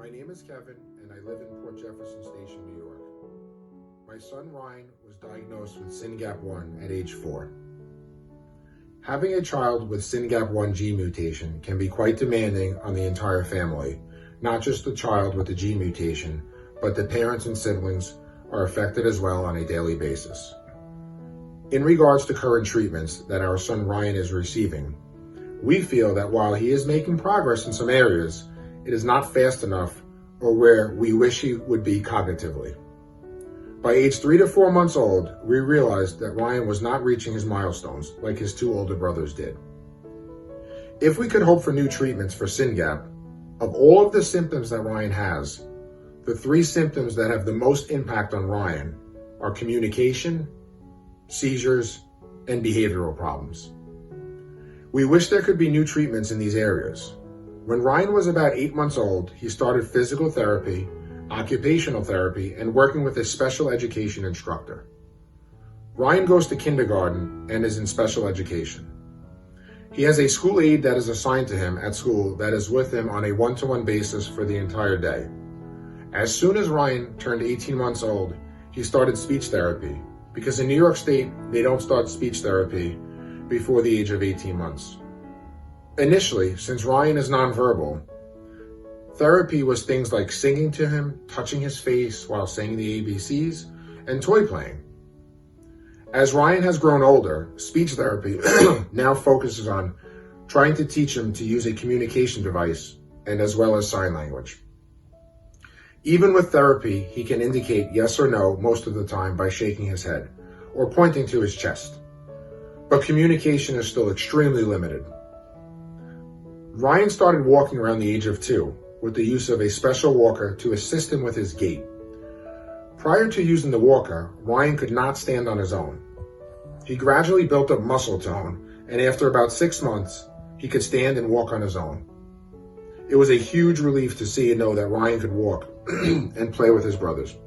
My name is Kevin, and I live in Port Jefferson Station, New York. My son Ryan was diagnosed with SYNGAP1 at age 4. Having a child with SYNGAP1 gene mutation can be quite demanding on the entire family, not just the child with the gene mutation, but the parents and siblings are affected as well on a daily basis. In regards to current treatments that our son Ryan is receiving, we feel that while he is making progress in some areas, it is not fast enough or where we wish he would be cognitively. By age 3 to 4 months old, we realized that Ryan was not reaching his milestones like his 2 older brothers did. If we could hope for new treatments for SYNGAP, of all of the symptoms that Ryan has, the 3 symptoms that have the most impact on Ryan are communication, seizures, and behavioral problems. We wish there could be new treatments in these areas. When Ryan was about 8 months old, he started physical therapy, occupational therapy, and working with a special education instructor. Ryan goes to kindergarten and is in special education. He has a school aide that is assigned to him at school that is with him on a one-to-one basis for the entire day. As soon as Ryan turned 18 months old, he started speech therapy, because in New York State, they don't start speech therapy before the age of 18 months. Initially, since Ryan is nonverbal, therapy was things like singing to him, touching his face while saying the ABCs, and toy playing. As Ryan has grown older, speech therapy now focuses on trying to teach him to use a communication device and as well as sign language. Even with therapy, he can indicate yes or no most of the time by shaking his head or pointing to his chest. But communication is still extremely limited. Ryan started walking around the age of 2 with the use of a special walker to assist him with his gait. Prior to using the walker, Ryan could not stand on his own. He gradually built up muscle tone, and after about 6 months, he could stand and walk on his own. It was a huge relief to see and know that Ryan could walk and play with his brothers.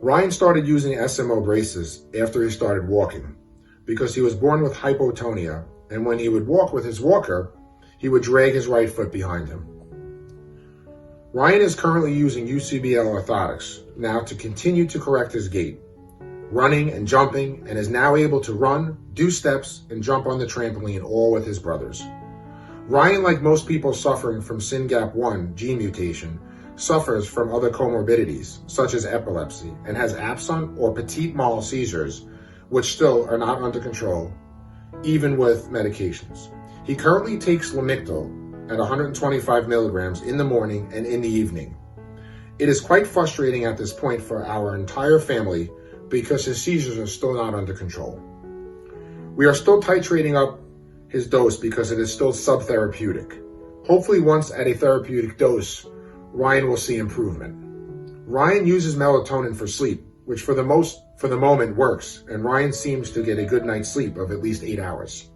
Ryan started using SMO braces after he started walking because he was born with hypotonia, and when he would walk with his walker, he would drag his right foot behind him. Ryan is currently using UCBL orthotics now to continue to correct his gait, running and jumping, and is now able to run, do steps, and jump on the trampoline all with his brothers. Ryan, like most people suffering from SYNGAP1 gene mutation, suffers from other comorbidities, such as epilepsy, and has absent or petit mal seizures, which still are not under control, even with medications. He currently takes Lamictal at 125 milligrams in the morning and in the evening. It is quite frustrating at this point for our entire family because his seizures are still not under control. We are still titrating up his dose because it is still subtherapeutic. Hopefully once at a therapeutic dose, Ryan will see improvement. Ryan uses melatonin for sleep, which for the moment works, and Ryan seems to get a good night's sleep of at least 8 hours.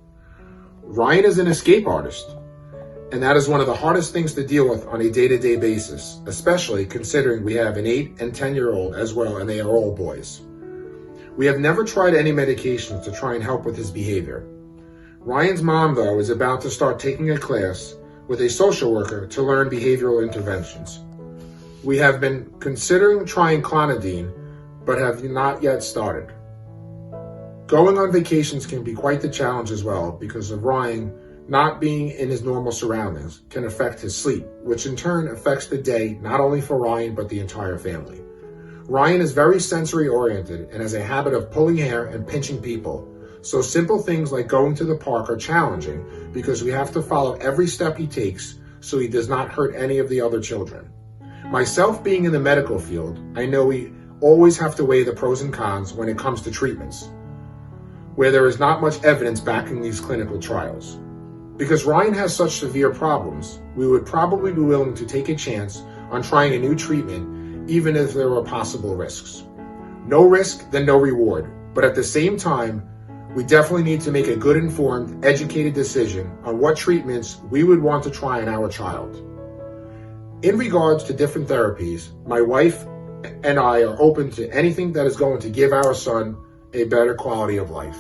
Ryan is an escape artist, and that is one of the hardest things to deal with on a day-to-day basis, especially considering we have an 8 and 10-year-old as well, and they are all boys. We have never tried any medications to try and help with his behavior. Ryan's mom, though, is about to start taking a class with a social worker to learn behavioral interventions. We have been considering trying clonidine, but have not yet started. Going on vacations can be quite the challenge as well because of Ryan not being in his normal surroundings can affect his sleep, which in turn affects the day not only for Ryan but the entire family. Ryan is very sensory oriented and has a habit of pulling hair and pinching people, so simple things like going to the park are challenging because we have to follow every step he takes so he does not hurt any of the other children. Myself being in the medical field, I know we always have to weigh the pros and cons when it comes to treatments, where there is not much evidence backing these clinical trials. Because Ryan has such severe problems, we would probably be willing to take a chance on trying a new treatment, even if there were possible risks. No risk, then no reward. But at the same time, we definitely need to make a good informed, educated decision on what treatments we would want to try on our child. In regards to different therapies, my wife and I are open to anything that is going to give our son a better quality of life.